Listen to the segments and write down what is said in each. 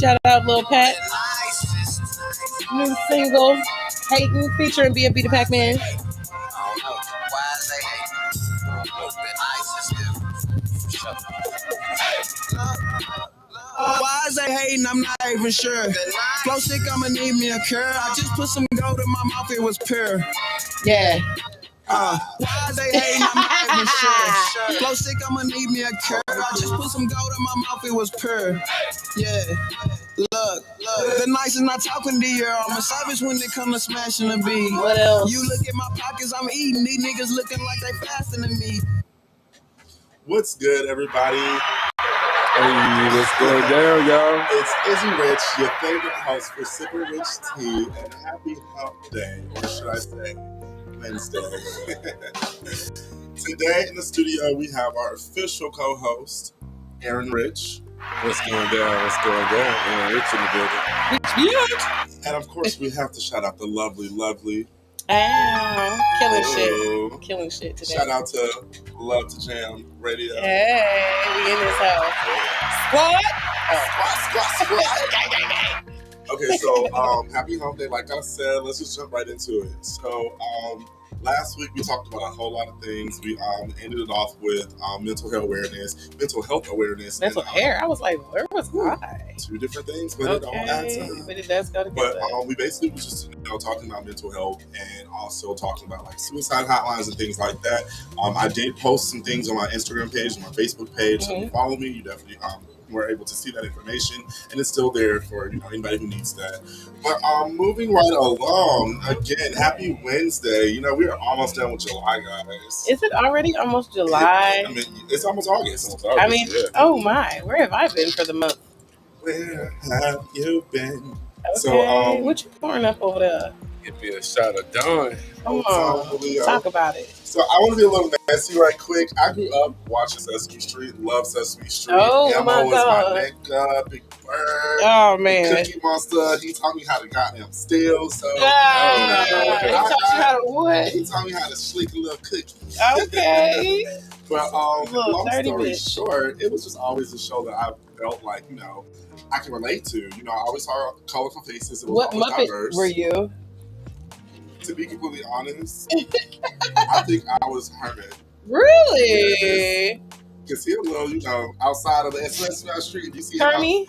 Shout out Lil Pat. New single, Hatin', featuring B.A.B. the Pac-Man. Why is they hating? I'm not even sure. Flow sick, I'ma need me a cure. I just put some gold in my mouth, it was pure. Yeah. Why is they hating? I'm not even sure. Flow sick, I'ma need me a cure. I just put some gold in my mouth, it was pure. Yeah. Look, the nice is not talking to you. I'm a savage when it come to smashing the beat. What else? You look at my pockets, I'm eating. These niggas looking like they faster than me. What's good, everybody? Hey, what's going down, y'all? It's Izzy Rich, your favorite host for Super Rich Tea, and happy hump day, or should I say, Wednesday. Today in the studio, we have our official co-host, Aaron Rich. What's going down? What's going down? Aaron Rich in the building. And of course, we have to shout out the lovely Killing shit today. Shout out to Love to Jam Radio. Hey, we in this house. Squad. Okay, so happy hump day. Like I said, let's just jump right into it. So last week we talked about a whole lot of things. We ended it off with mental health awareness. Mental hair. I was like, where was I? Two different things, but it all adds up. But it does go together. But we basically was just talking about mental health and also talking about like suicide hotlines and things like that. I did post some things on my Instagram page, on my Facebook page. So if you follow me, you definitely were able to see that information, and it's still there for anybody who needs that. But moving right along, again, happy Wednesday. We're almost done with July, guys. Is it already almost July? It's almost August. Yeah. Oh my, where have I been for the month? Where have you been? Okay. So, what you pouring up over there? Give me a shot of Dawn. Come on, talk about it. So I want to be a little nasty right quick. I grew up watching Sesame Street, love Sesame Street. Oh my God. My nigga, Big Bird. Oh man. Cookie Monster. He taught me how to goddamn steal. So he taught you how to what? He taught me how to slick a little cookie. Okay. But long story bitch. short, it was just always a show that I felt like I can relate to. I always saw colorful faces. It was What always Muppet diverse. were you? To be completely honest, I think I was Hermit. Really? Because he a little, outside of the Express Street, you see Hermie?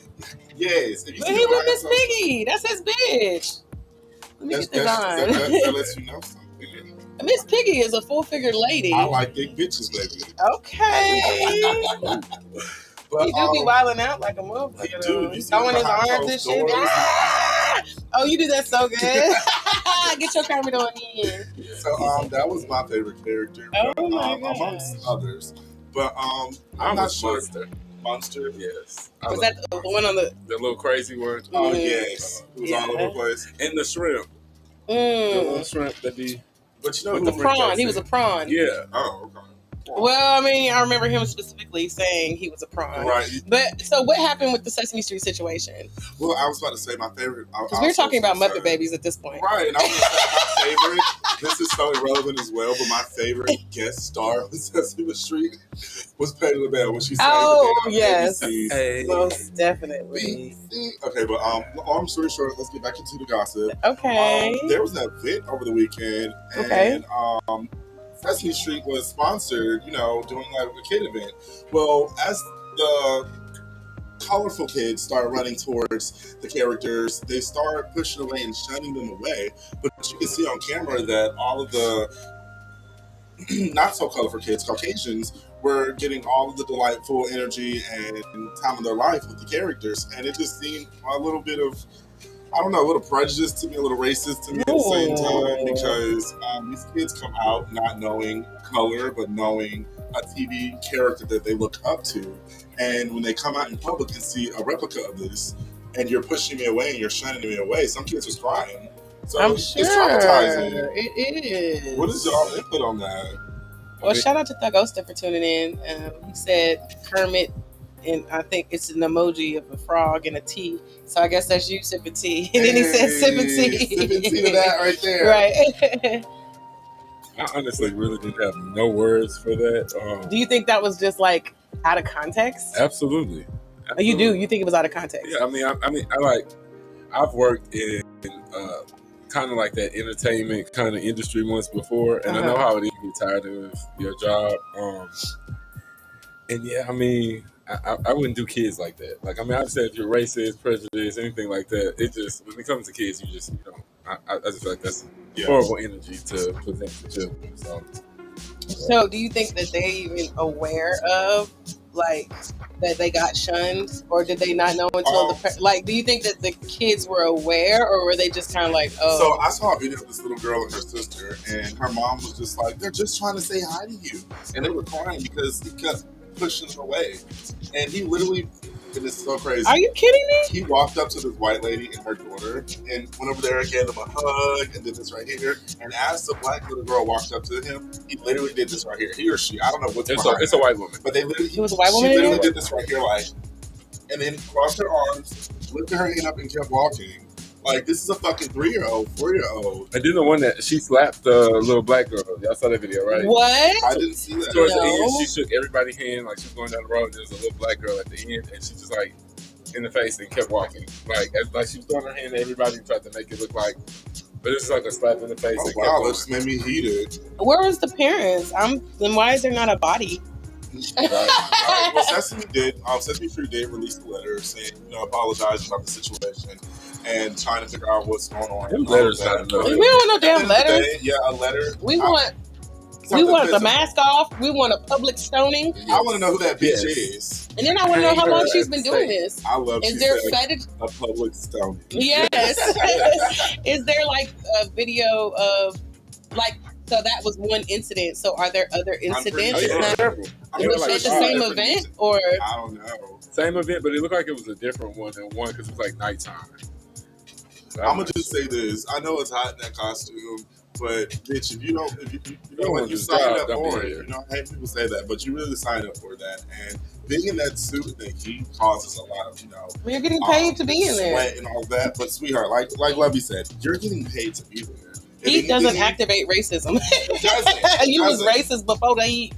Yes. But he with Miss Piggy. That's his bitch. Let me get this on. That lets you know something. Miss Piggy is a full-figured lady. I like big bitches, baby. Okay. But, he do be wilding out like a motherfucker. Throwing his arms and shit. Oh, you do that so good. Get your Kermit on in. So that was my favorite character. Oh my God. Amongst others. But I'm not sure. Monster? Yes. Was that the one on the little crazy one? Oh, yes. It was all over the place. And the shrimp. The little shrimp that he... But with the prawn. He was a prawn. Yeah. Oh, okay. Well, I remember him specifically saying he was a prawn. Right. But so what happened with the Sesame Street situation? Well, I was about to say my favorite. Because we're talking about Muppet Babies at this point. Right. And I was going to say my favorite. This is so irrelevant as well, but my favorite guest star of Sesame Street was Patti LaBelle when she sang Oh, yes. Hey. Most definitely. Okay, but long story short, let's get back into the gossip. Okay. There was an event over the weekend, and Sesame Street was sponsored, doing like a kid event. Well, as the colorful kids start running towards the characters, they start pushing away and shunning them away. But you can see on camera that all of the not so colorful kids, Caucasians, were getting all of the delightful energy and time of their life with the characters. And it just seemed a little bit of, a little prejudice to me, a little racist to me at the same time, because these kids come out not knowing color, but knowing a TV character that they look up to. And when they come out in public and see a replica of this, and you're pushing me away and you're shunning me away, some kids was crying. So I'm it's sure traumatizing. it is. What is y'all input on that? Well, shout out to Thugosta for tuning in. He said Kermit, and I think it's an emoji of a frog and a tea. So I guess that's you sipping tea. And then he said sipping tea. Sipping tea to that right there. Right. I honestly really didn't have no words for that. Do you think that was just like out of context? Absolutely. You do? You think it was out of context? Yeah, I've worked in kind of like that entertainment kind of industry once before, and I know how it is to be tired of your job. And yeah, I mean, I wouldn't do kids like that. Like, I mean, I'd say if you're racist, prejudiced, anything like that, it just, when it comes to kids, you don't. I just feel like that's horrible energy to present to children. So, do you think that they even aware of, like, that they got shunned, or did they not know until do you think that the kids were aware, or were they just kind of like, oh? So I saw a video of this little girl and her sister, and her mom was just like, they're just trying to say hi to you, and they were crying because he kept pushing them away, and he literally, and it's so crazy. Are you kidding me? He walked up to this white lady and her daughter and went over there and gave them a hug and did this right here. And as the black little girl walked up to him, he literally did this right here. He or she, I don't know what's it's a white woman. But they literally, it was a white woman. She literally did this right here, like, and then crossed her arms, lifted her hand up, and kept walking. Like, this is a fucking 3-year-old, 4-year-old. And then the one that she slapped the little black girl. Y'all saw that video, right? What? I didn't see that. Towards the end, she shook everybody's hand like she was going down the road. There was a little black girl at the end, and she just like in the face and kept walking. Like she was throwing her hand at everybody and tried to make it look like, but it's like a slap in the face. Oh, wow, that just made me heated. Where was the parents? Then why is there not a body? Right. Well, Sesame Street did release a letter saying, apologizing about the situation and trying to figure out what's going on. Them letters not enough. We don't want no damn letter. Yeah, a letter. We want the mask off. We want a public stoning. I want to know who that bitch is. And then I want to know how long she's been doing this. I love Is there fetish? A public stoning. Yes. Is there like a video of like, so that was one incident. So are there other incidents? Was it the same event or? I don't know. Same event, but it looked like it was a different one than one because it was like nighttime. I'm gonna just say this. I know it's hot in that costume, but bitch, if you don't you sign up for it. I hate people say that, but you really sign up for that. And being in that suit and that heat causes a lot of, Well, you're getting paid to be in there. Sweat and all that. But sweetheart, like Levy said, you're getting paid to be there. Heat doesn't activate racism. It doesn't. You was racist before the heat.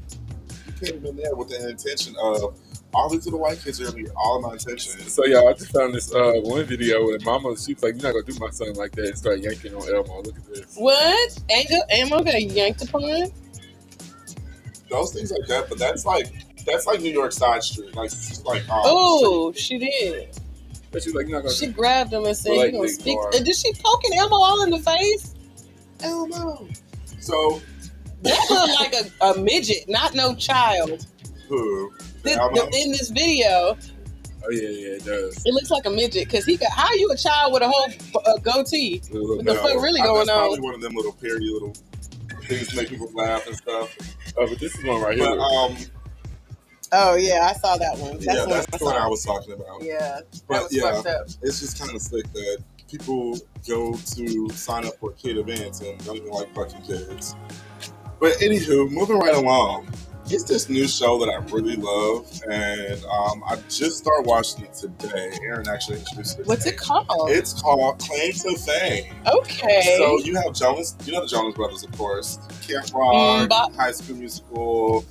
You came in there with the intention of all these little white kids are gonna be all my attention. So y'all, I just found this one video where Mama, she was like, "You're not gonna do my son like that," and start yanking on Elmo. Look at this. What? Elmo got yanked upon? Those things like that, but that's like New York side street. Oh, she did. But she's like, "You're not gonna." She grabbed him and said, "You gonna speak?" Did she poking Elmo all in the face? Elmo. So that looked like a midget, not no child. Who? In this video. Oh yeah, it does. It looks like a midget because how are you a child with a whole goatee? What the fuck really going on? Probably one of them little parody little things to make people laugh and stuff. Oh, but this is one right here. Oh yeah, I saw that one. That's the one I was talking about. Yeah, but fucked up. It's just kind of sick that people go to sign up for kid events and don't even like fucking kids. But anywho, moving right along. It's this new show that I really love, and I just started watching it today. Aaron actually introduced it. What's it called? It's called Claim to Fame. Okay. So you have Jonas, the Jonas Brothers, of course. Camp Rock, High School Musical,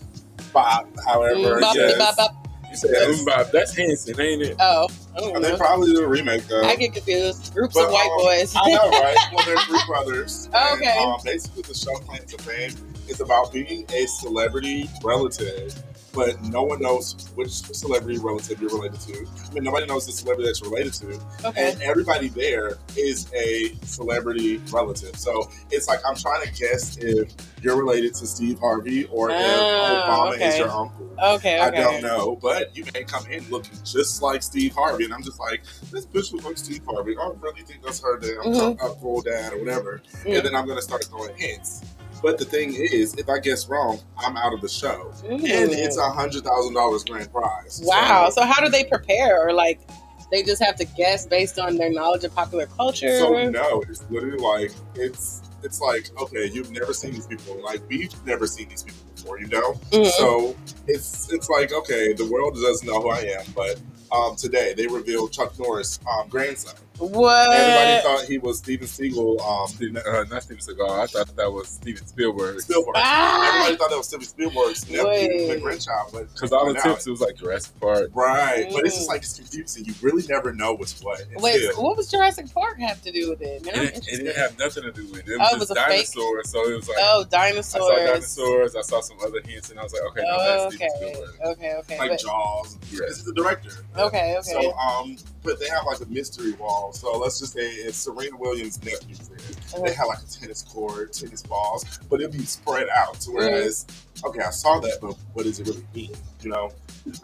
Bop, however. You said Bop. That's Hanson, ain't it? Oh. They probably do a remake, though. I get confused. Groups of white boys. I know, right? Well, they're three brothers. Okay. And, basically, the show Claim to Fame is about being a celebrity relative, but no one knows which celebrity relative you're related to. I mean, nobody knows the celebrity that you're related to. Okay. And everybody there is a celebrity relative. So it's like I'm trying to guess if you're related to Steve Harvey or if Obama is your uncle. Okay. I don't know, but you may come in looking just like Steve Harvey, and I'm just like, this bitch looks like Steve Harvey. I really think that's her damn cool dad or whatever. Mm. And then I'm going to start throwing hints. But the thing is, if I guess wrong, I'm out of the show. And it's $100,000 grand prize. Wow. So how do they prepare? Or like, they just have to guess based on their knowledge of popular culture? So no, it's literally like, it's like, okay, you've never seen these people. Like, we've never seen these people before, Mm-hmm. So it's like, okay, the world doesn't know who I am, but today they revealed Chuck Norris' grandson. What? Everybody thought he was Steven Seagal. Not Steven Seagal. I thought that was Steven Spielberg. Everybody thought that was Steven Spielberg's nephew, the grandchild, but because all the tips it was like Jurassic Park, right? But it's just like it's confusing. You really never know what's what. Wait, what was Jurassic Park have to do with it? It didn't have nothing to do with it. It was just dinosaurs. So it was like dinosaurs. I saw dinosaurs. I saw some other hints, and I was like, okay, no, that's Steven Spielberg. Okay. Like Jaws. This is the director. Okay. So but they have like a mystery wall. So let's just say it's Serena Williams' nephew. They have like a tennis court, tennis balls, but it'd be spread out. Whereas, okay, I saw that, but what does it really mean? You know,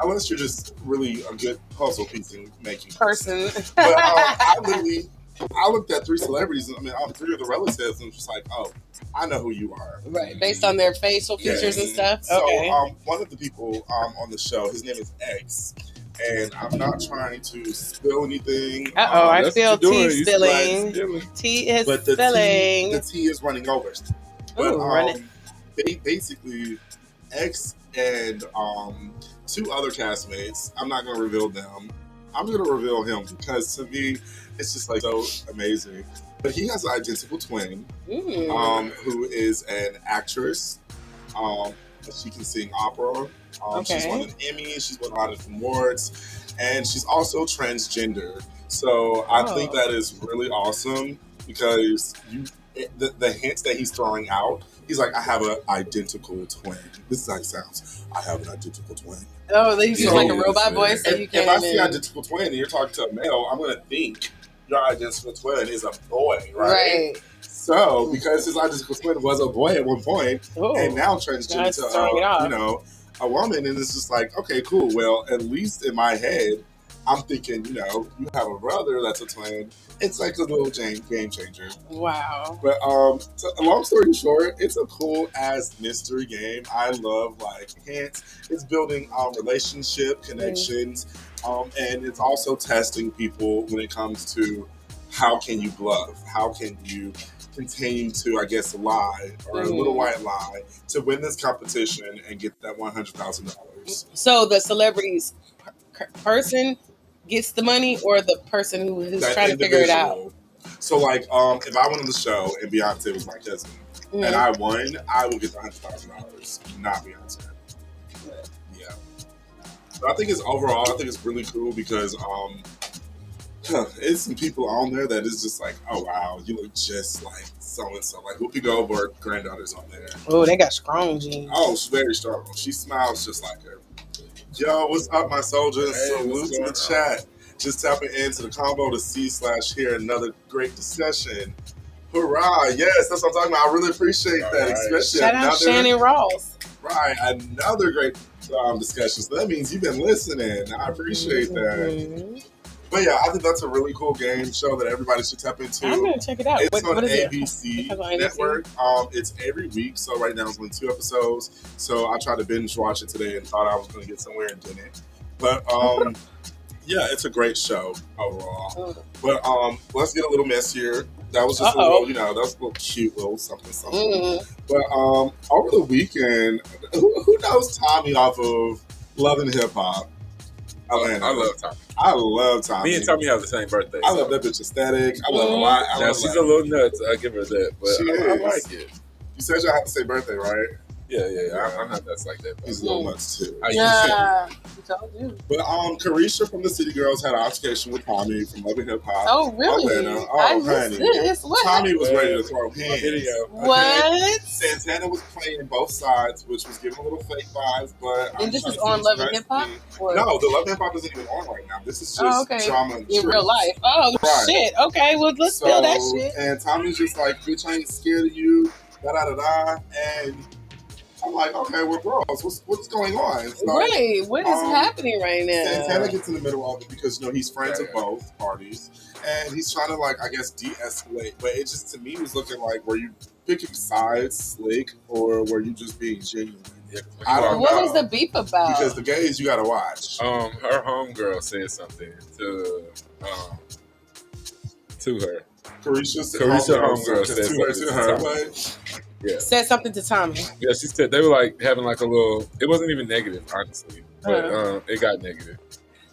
unless you're just really a good puzzle piece making person. But I looked at 3 celebrities. I mean, 3 of the relatives, and was just like, oh, I know who you are. Right, based on their facial features and stuff. So, okay. One of the people on the show, his name is X. And I'm not trying to spill anything. I feel tea spilling. Tea is spilling. The tea is running over. But basically, X and 2 other castmates, I'm not going to reveal them. I'm going to reveal him because to me, it's just like so amazing. But he has an identical twin who is an actress. She can sing opera. She's won an Emmy. She's won a lot of awards, and she's also transgender. So I think that is really awesome because the hints that he's throwing out. He's like, I have an identical twin. This is how it sounds. I have an identical twin. Oh, they use like a robot voice. So if I see identical twin and you're talking to a male, I'm gonna think your identical twin is a boy, right? So, because his identical twin was a boy at one point, and now transgender to a woman, and it's just like, okay, cool. Well, at least in my head, I'm thinking, you have a brother that's a twin. It's like a little game changer. Wow. But so, long story short, it's a cool ass mystery game. I love like hints. It's building relationship connections, and it's also testing people when it comes to how can you bluff, how can you continue to, I guess, lie or a little white lie to win this competition and get that $100,000. So the celebrity's person gets the money, or the person who is trying to figure it out. So, like, if I went on the show and Beyonce was my cousin and I won, I will get the $100,000, not Beyonce. Yeah. But I think it's really cool because it's some people on there that is just like, oh wow, you look just like so and so. Like Whoopi Goldberg granddaughter's on there. Oh, they got strong genes. Oh, she's very strong. She smiles just like her. Yo, what's up, my soldiers? Salute to the chat. Just tapping into the combo to see/hear another great discussion. Hurrah! Yes, that's what I'm talking about. I really appreciate that. Right. Especially shout out Shannon Ross. Right, another great discussion. So that means you've been listening. I appreciate that. But yeah, I think that's a really cool game show that everybody should tap into. I'm gonna check it out. It's on ABC Network. It's every week. So right now it's only 2 episodes. So I tried to binge watch it today and thought I was gonna get somewhere and didn't. But yeah, it's a great show overall. But let's get a little messier. That was just a little, that was a little cute little something. But over the weekend, who knows Tommy off of Love and Hip Hop? Atlanta. I love Tommy. I love Tommy. Me and Tommy have the same birthday. I love that bitch aesthetic. I love her a lot. Now, she's a little nuts. I give her that, but I like it. You said y'all have the same birthday, right? Yeah. I'm not nuts like that. He's a little nuts too. Yeah, told you. But Carisha from the City Girls had an altercation with Tommy from Love and Hip Hop. Oh really? Atlanta. Oh honey, Tommy was ready to throw hands. What? Santana was playing both sides, which was giving a little fake vibes. But and this is on Love and Hip Hop. No, the Love and Hip Hop isn't even on right now. This is just drama in real life. Oh shit. Okay, well let's feel that shit. And Tommy's just like, bitch, I ain't scared of you. Da da da da. And I'm like, okay, we're bros. What's going on? So, right. What is happening right now? Santana gets in the middle of it because, he's friends with both parties. And he's trying to, like, I guess, de-escalate. But it just, to me, was looking like, were you picking sides, slick, or were you just being genuine? Yeah, I don't know. What was the beef about? Because the gays, you got to watch. Her homegirl said something to her. Carisha's homegirl said something to her. Yeah. Said something to Tommy. Yeah, she said they were like having like a little. It wasn't even negative, honestly, but it got negative.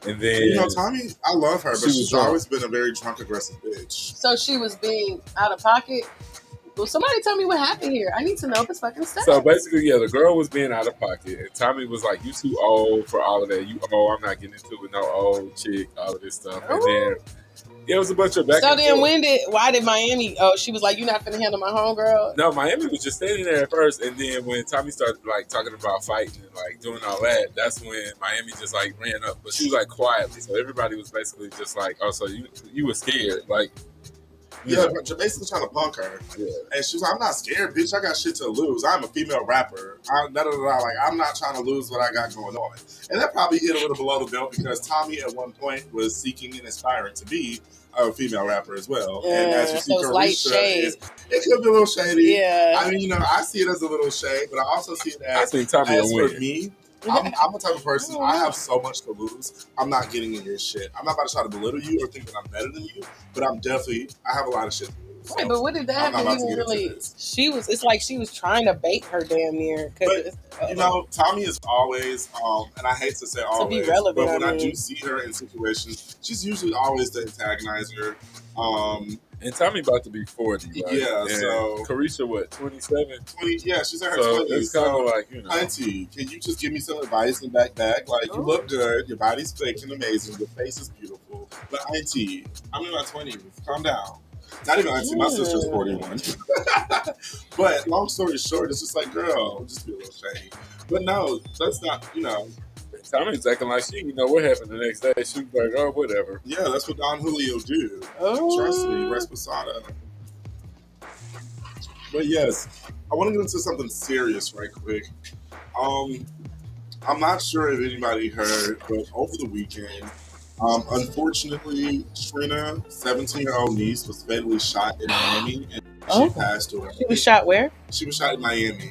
And then Tommy, I love her, but she's drunk. always been a very drunk, aggressive bitch. So she was being out of pocket. Well, somebody tell me what happened here. I need to know this fucking stuff. So basically, the girl was being out of pocket, and Tommy was like, "You too old for all of that. You I'm not getting into it with no old chick, all of this stuff." And then it was a bunch of back. So and then, forth. why did Miami? Oh, she was like, "You're not gonna handle my homegirl." No, Miami was just standing there at first, and then when Tommy started like talking about fighting and like doing all that, that's when Miami just like ran up. But she was like quietly, so everybody was basically just like, "Oh, so you were scared?" Like. Yeah, you're basically trying to punk her. Yeah. And she was like, I'm not scared, bitch. I got shit to lose. I'm a female rapper. I'm not trying to lose what I got going on. And that probably hit a little below the belt because Tommy at one point was seeking and aspiring to be a female rapper as well. Yeah, and as you see, so light shade. It could be a little shady. Yeah. I mean, I see it as a little shade, but I also see it as, I think Tommy as will for win. me, I'm the type of person, I have so much to lose. I'm not getting in your shit. I'm not about to try to belittle you or think that I'm better than you, but I have a lot of shit to lose. Right, but what did that have to even really? It's like she was trying to bait her damn near. Tommy is always, and I hate to say always, to be relevant, but when I do see her in situations, she's usually always the antagonizer. And Tommy about to be 40, right? Yeah, and so Carisha, what, 27? 20, yeah, she's in her 20s. It's kind of like, Auntie, can you just give me some advice and back? Like, you look good, your body's thick and amazing, your face is beautiful. But Auntie, I'm in my 20s. Calm down. Not even Auntie, my sister's 41. But long story short, it's just like, girl, just be a little shady. But no, that's not, Tommy's acting like she, what happened the next day. She was like, oh, whatever. Yeah, that's what Don Julio do. Trust me, Resposada. But yes, I want to get into something serious right quick. I'm not sure if anybody heard, but over the weekend, unfortunately, Trina, 17-year-old niece, was fatally shot in Miami, and she passed away. She was shot where? She was shot in Miami.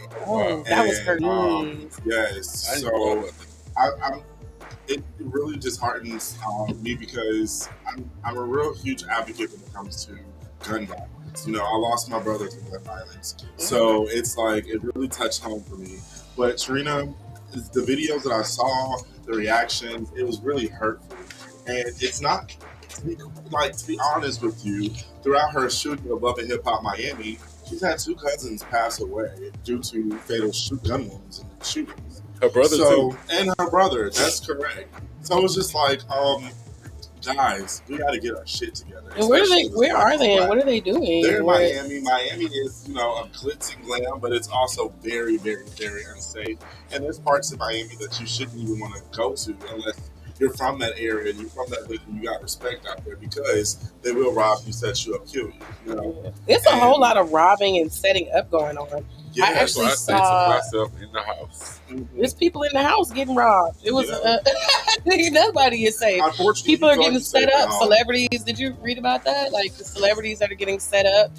That was her niece. Yes. So it really disheartens me because I'm a real huge advocate when it comes to gun violence. I lost my brother to gun violence. So it's like, it really touched home for me. But Trina, the videos that I saw, the reactions, it was really hurtful. And it's not, to be honest with you, throughout her shooting of Love and Hip Hop Miami, she's had 2 cousins pass away due to fatal gun wounds and shootings. Her brother too. And her brother, that's correct. So it's just like, guys, we got to get our shit together. And where are they and what are they doing? They're in Miami. Miami is, a glitz and glam, but it's also very, very, very unsafe. And there's parts of Miami that you shouldn't even want to go to unless you're from that area and you're from that hood and you got respect out there because they will rob you, set you up, kill you. It's a whole lot of robbing and setting up going on. Yeah, I actually saw myself in the house. There's people in the house getting robbed. It was nobody is safe. People are getting set up. Celebrities. Did you read about that? Like the celebrities that are getting set up,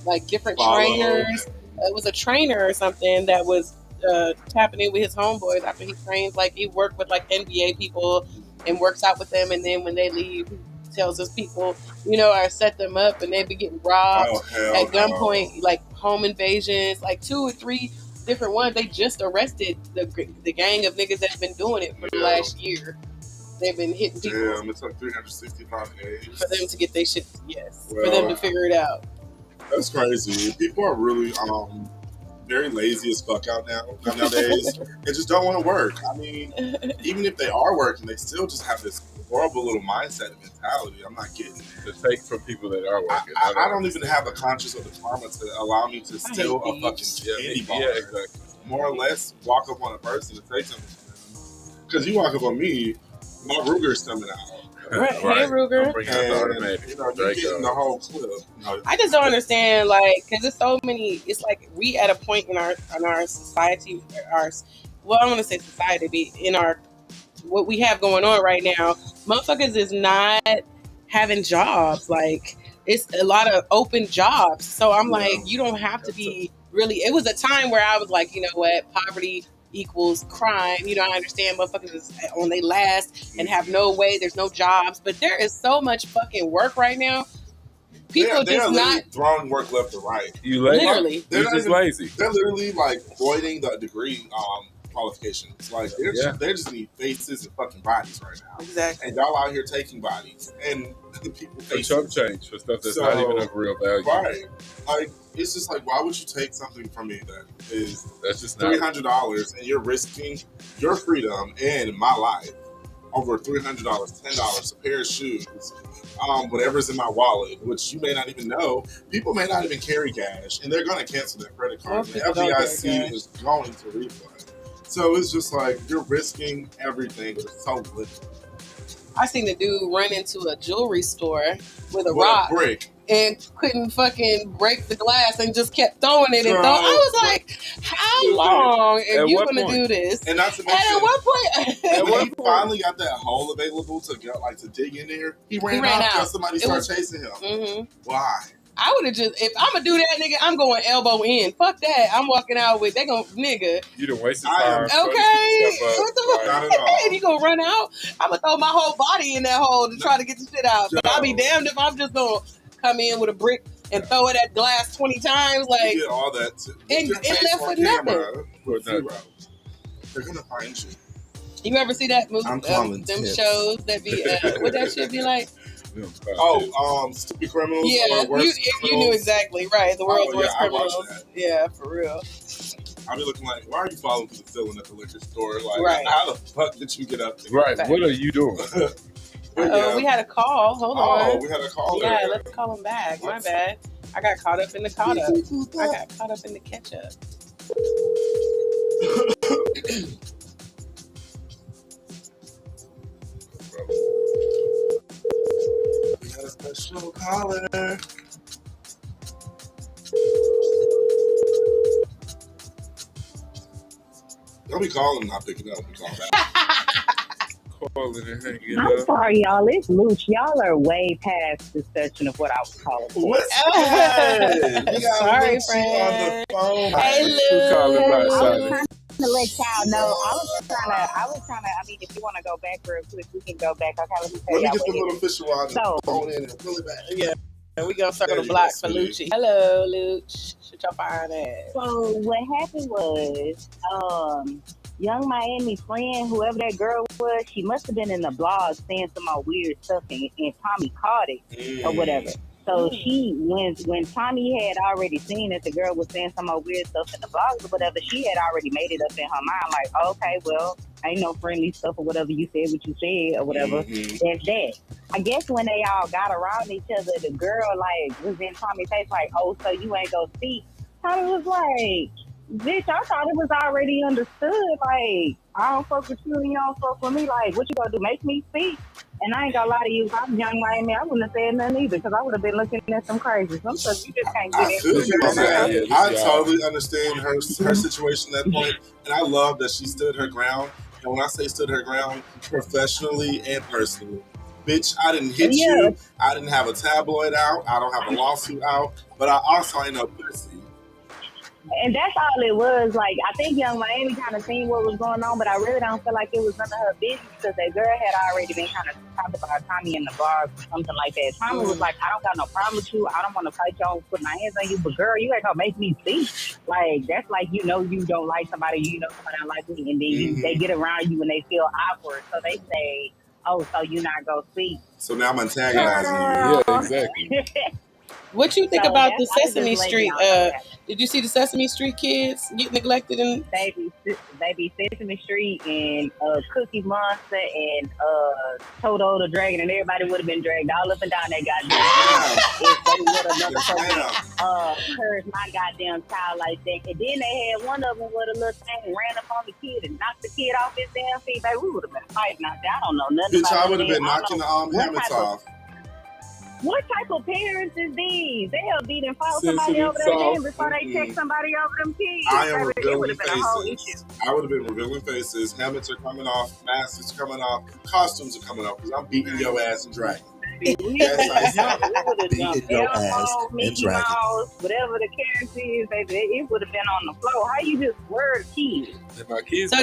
like different trainers. It was a trainer or something that was tapping in with his homeboys after he trains. Like he worked with like NBA people and works out with them, and then when they leave, tells us people, or set them up and they be getting robbed at gunpoint, like home invasions, like 2 or 3 different ones. They just arrested the gang of niggas that's been doing it for the last year. They've been hitting people. Damn, it's like 365 days. For them to get their shit, for them to figure it out. That's crazy. People are really very lazy as fuck nowadays and just don't want to work. I mean, even if they are working, they still just have this horrible little mindset and mentality. I'm not getting it. To take from people that are working. I don't even have the conscience or the karma to allow me to steal a fucking candy bar. Yeah, exactly. More or less, walk up on a person and say something. Because you walk up on me, my Ruger's coming out. Right. Hey, Ruger. You're getting the whole clip. I just don't understand, because there's so many. It's like we at a point in our society, I want to say society, but in our what we have going on right now, motherfuckers is not having jobs. Like it's a lot of open jobs. So I'm like, you don't have to be really. It was a time where I was like, you know what, poverty equals crime. I understand motherfuckers is on their last and have no way. There's no jobs, but there is so much fucking work right now. People they're just not throwing work left and right. You lazy? Literally, they're just lazy. They're literally like voiding the degree qualifications. Like they just need faces and fucking bodies right now. Exactly. And y'all out here taking bodies and people faces. Chump change for stuff that's not even of real value. Right. Like it's just like, why would you take something from me that is that's just $300 and you're risking your freedom and my life over $300, $10, a pair of shoes, whatever's in my wallet, which you may not even know. People may not even carry cash, and they're going to cancel their credit card. The FDIC is going to refund. So it's just like you're risking everything for so little. I seen a dude run into a jewelry store with a rock. Brick. And couldn't fucking break the glass and just kept throwing it and throwing. I was like, how long are you going to do this? And not to mention, at what point? when he finally got that hole available to get, like, to dig in there, he ran out because somebody started chasing him. Mm-hmm. Why? I would have just, if I'm going to do that, nigga, I'm going elbow in. Fuck that. I'm walking out with, they going to, nigga. You done wasted time. Okay. What the fuck? Not at all. You going to run out? I'm going to throw my whole body in that hole to try to get the shit out. But I'll be damned if I'm just going to come in with a brick and throw it at glass 20 times. Like, you did all that. And left with nothing. They're going to find you. You ever see that movie? Them shows that be, what that shit be like? Stupid Criminals. Yeah, you knew exactly, right. The world's worst criminals. Yeah, for real. I'll be looking like, why are you following through the ceiling at the liquor store? Like, how the fuck did you get up there? Right, what are you doing? We had a call. Hold on. We had a call. Yeah, let's call him back. My bad. I got caught up in the caught up. I got caught up in the catch up. We got a special caller. Don't be calling and not picking up. We call back. I'm sorry, y'all. It's Luch. Y'all are way past the section of what I was calling for. What's good? Sorry, friend. Hey, Luch. I was trying to let y'all know. I was trying to. I mean, if you want to go back real quick, we can go back. Okay, let me tell y'all. Let me get the little official rod and phone in and pull it back. Yeah. And we gonna circle the block for Lucci. Hello, Luch. Shut your fine ass. So what happened was, Young Miami friend, whoever that girl was, she must have been in the blog saying some more weird stuff, and Tommy caught it or whatever. So she, when Tommy had already seen that the girl was saying some more weird stuff in the blog or whatever, she had already made it up in her mind, like, okay, well, ain't no friendly stuff or whatever, you said what you said or whatever. That's that. I guess when they all got around each other, the girl, like, was in Tommy's face, like, oh, so you ain't gonna speak. Tommy was like, bitch, I thought it was already understood. Like, I don't fuck with you and you don't fuck with me. Like, what you gonna do, make me speak? And I ain't gonna lie to you, if I was young Miami, I wouldn't have said nothing either, because I would have been looking at some crazy. Some stuff you just can't get into. I totally understand her situation at that point, and I love that she stood her ground. And when I say stood her ground, professionally and personally. Bitch, I didn't hit you. I didn't have a tabloid out. I don't have a lawsuit out. But I also ain't no pussy. And that's all it was. Like, I think Young Miami kind of seen what was going on, but I really don't feel like it was none of her business, because that girl had already been kind of talking about Tommy in the bar or something like that. Tommy was like, I don't got no problem with you. I don't want to fight you. I don't put my hands on you. But girl, you ain't gonna make me speak. Like, that's like, you know, you don't like somebody, you know somebody don't like me, and then they get around you and they feel awkward. So they say, oh, so you not gonna speak. So now I'm antagonizing you. Yeah, exactly. What you think about the Sesame Street? Did you see the Sesame Street kids get neglected? And baby Sesame Street and Cookie Monster and Toto the Dragon, and everybody would have been dragged all up and down that goddamn if they would have encouraged my goddamn child like that. And then they had one of them with a little thing, ran up on the kid and knocked the kid off his damn feet. Baby, we would have been fighting out there. I don't know nothing about I would have been knocking the helmets off. What type of parents is these? They'll beat and follow somebody over their hand before they take somebody over them kids. I am revealing faces. I would have been revealing faces. Helmets are coming off. Masks are coming off. Costumes are coming off, because I'm beating your ass and dragging. Beating your ass and dragging. Whatever the character is, baby, it would have been on the floor. How you just word kids? So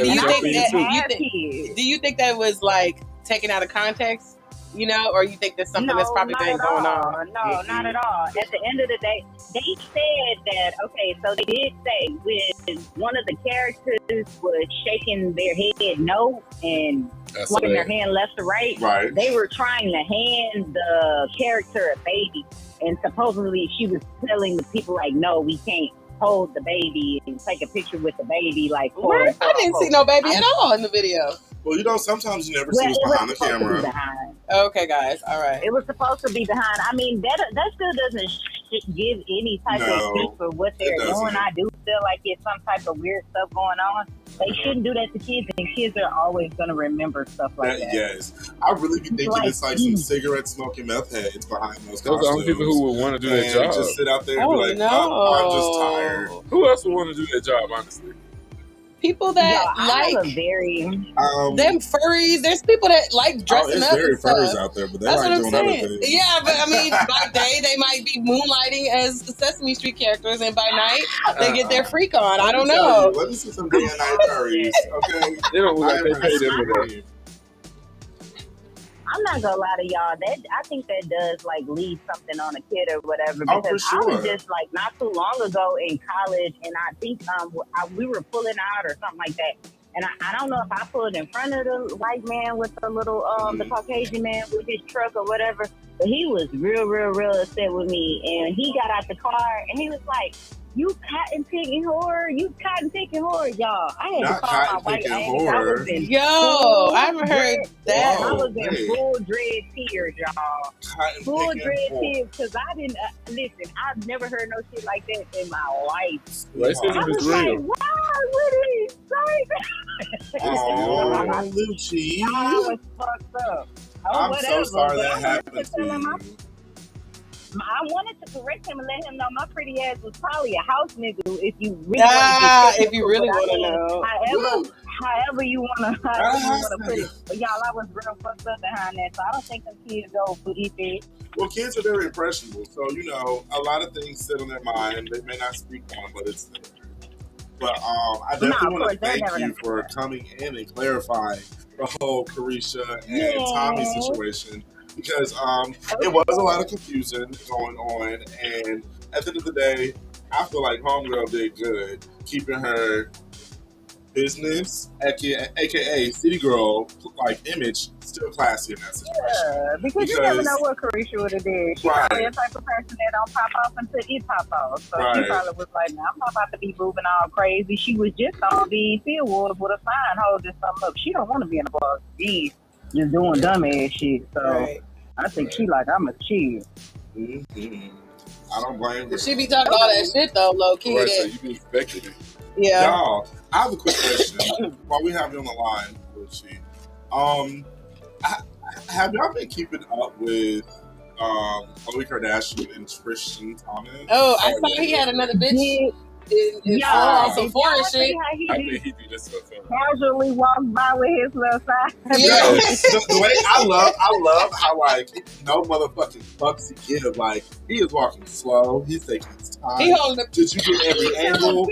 do you think that? Do you think that was like taken out of context? You know, or you think there's something that's No, probably not been at going all. on? No, not at all. At the end of the day, they said that, okay, so they did say when one of the characters was shaking their head no and swiping their hand left to right, they were trying to hand the character a baby. And supposedly she was telling the people, like, no, we can't hold the baby and take a picture with the baby. Like, I didn't see no baby at all in the video. Well, you know, sometimes you never see what's behind the camera. Okay, guys. All right. It was supposed to be behind. I mean, that still doesn't give any type of excuse for what they're doing. I do feel like it's some type of weird stuff going on. They shouldn't do that to kids, and kids are always going to remember stuff like that. Yes. I really be thinking it's like some cigarette smoking meth heads behind those costumes. Those are the only people who would want to do that job. Just sit out there and be like, I'm just tired. Who else would want to do that job, honestly? People that like them furries. There's people that like dressing up. There's very furries out there, but they're like doing other things. Yeah, but I mean, by day they might be moonlighting as the Sesame Street characters, and by night they get their freak on. I don't know. Let me see some day and night furries. Okay, they don't look like they pay them for that. I'm not gonna lie to y'all. I think that does like leave something on a kid or whatever. Because for sure. I was just like not too long ago in college, and I think we were pulling out or something like that. And I don't know if I pulled in front of the white man with the little the Caucasian man with his truck or whatever. But he was real upset with me, and he got out the car and he was like, "You cotton picking whore, y'all." I had to call my white ass. I haven't heard that. I was in full dread tears, y'all. Full dread tears, because I didn't listen. I've never heard no shit like that in my life. Racism is real. Like, why would he say that? Oh, Lucci. I was fucked up. I'm so sorry that happened to you. I wanted to correct him and let him know my pretty ass was probably a house nigga if you really want to know. However you want to put it. But y'all, I was real fucked up behind that, so I don't think them kids go believe it. Well, kids are very impressionable, so, you know, a lot of things sit on their mind. They may not speak on, but it's there. But I definitely want to thank you for coming in and clarifying the whole Carisha and Tommy situation. Because it was a lot of confusion going on, and at the end of the day, I feel like Homegirl did good, keeping her business, aka City Girl, like image, still classy in that situation. Yeah, because you never know what Carisha would have did. She's probably the type of person that don't pop off until it pop off. So she probably was like, "Nah, I'm not about to be moving all crazy." She was just on the field awards with a sign holding something up. She don't want to be in the bar. She's just doing dumb ass shit. So. I think she like, I'm a chill. I don't blame her. She be talking all that shit though, low key. Right, so you be expecting it. Yeah. Y'all, I have a quick question. While we have you on the line, Lucci, have y'all been keeping up with Khloe Kardashian and Tristan Thomas? Oh, I saw he had another bitch. Some foreign shit. I think he do this for fun. Casually walked by with his little side. Yeah. the way I love how like no motherfucking fucks he give. Like he is walking slow. He's taking his time. He holding Did you get every angle?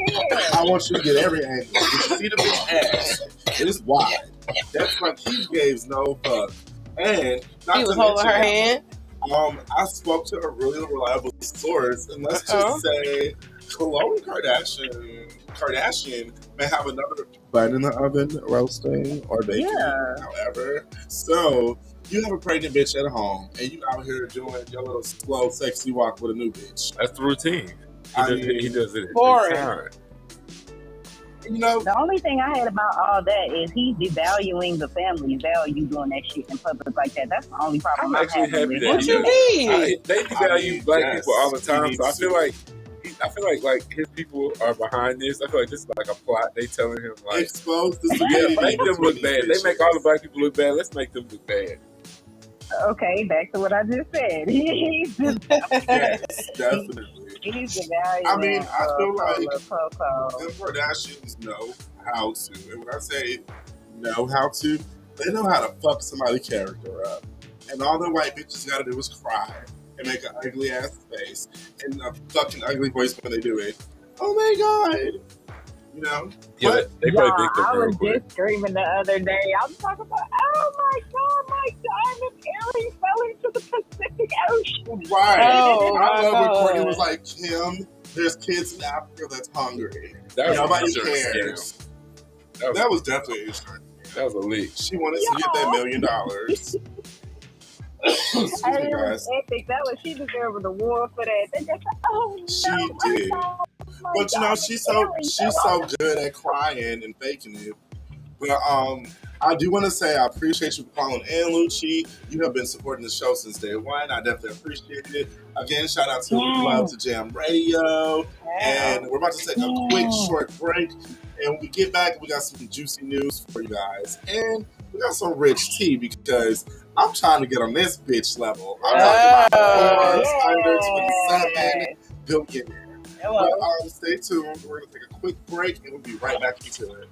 I want you to get every angle. Did you see the big ass? It is wide. That's like he gave no fuck. And he was holding her hand. I spoke to a really reliable source, and let's just say Khloe Kardashian may have another bun in the oven roasting or baking, however. So you have a pregnant bitch at home, and you out here doing your little slow, sexy walk with a new bitch. That's the routine. He does it. Boring. You know, the only thing I had about all that is he's devaluing the family value doing that shit in public like that. That's the only problem I'm actually happy that what you mean? They devalue black people all the time, so I feel like his people are behind this. I feel like this is like a plot. They telling him like expose the make them look bad. They make all the black people look bad. Let's make them look bad. Okay, back to what I just said. He's just yes, definitely. He's devaluing. I mean, I feel like the Kardashians know how to. And when I say know how to, they know how to fuck somebody's character up. And all the white bitches gotta do is cry and make an ugly ass face and a fucking ugly voice when they do it. Oh my god. You know? Yeah, they probably think I was just screaming the other day. I'm talking about, oh my god, my diamond earring fell into the Pacific Ocean. Right. Oh, I love when Courtney God. was like, Kim, there's kids in Africa that's hungry. That was Nobody an insurance cares. scam. That was definitely an insurance. That was a leak. She wanted to get that $1 million. Excuse I me, mean, it was guys. epic. That was, she deserved an award for that. They just, oh, She no, did. my But you know, she's so good at crying and faking it. But I do want to say I appreciate you for calling in, Lucci. You have been supporting the show since day one. I definitely appreciate it. Again, shout out to Love to Jam Radio. And we're about to take a quick short break. And when we get back, we got some juicy news for you guys. And we got some rich tea because I'm trying to get on this bitch level. I'm talking about 427 billionaire. Hello. But stay tuned. We're going to take a quick break and we'll be right back into it.